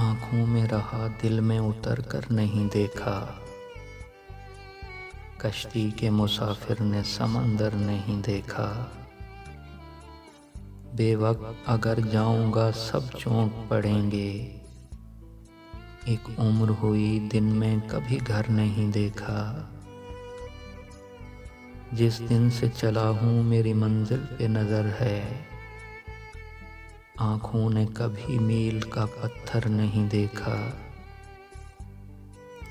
आँखों में रहा दिल में उतर कर नहीं देखा। कश्ती के मुसाफिर ने समंदर नहीं देखा। बेवक्त अगर जाऊंगा सब चौंक पड़ेंगे। एक उम्र हुई दिन में कभी घर नहीं देखा। जिस दिन से चला हूँ मेरी मंजिल पे नज़र है। आँखों ने कभी मील का पत्थर नहीं देखा।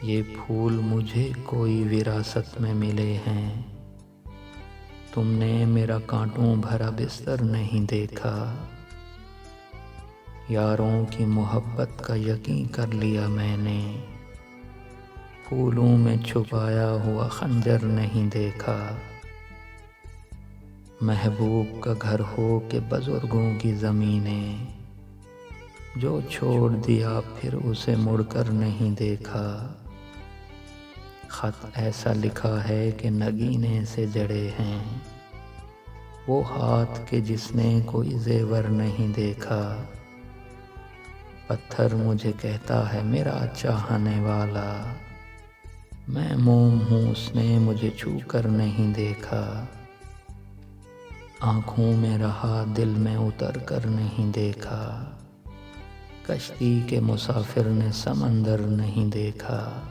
ये फूल मुझे कोई विरासत में मिले हैं। तुमने मेरा कांटों भरा बिस्तर नहीं देखा। यारों की मोहब्बत का यकीन कर लिया मैंने। फूलों में छुपाया हुआ खंजर नहीं देखा। महबूब का घर हो के बुजुर्गों की ज़मीनें, जो छोड़ दिया फिर उसे मुड़कर नहीं देखा। खत ऐसा लिखा है कि नगीने से जड़े हैं। वो हाथ के जिसने कोई जेवर नहीं देखा। पत्थर मुझे कहता है मेरा चाहने वाला। मैं मोम हूँ उसने मुझे छू कर नहीं देखा। आँखों में रहा दिल में उतर कर नहीं देखा। कश्ती के मुसाफिर ने समंदर नहीं देखा।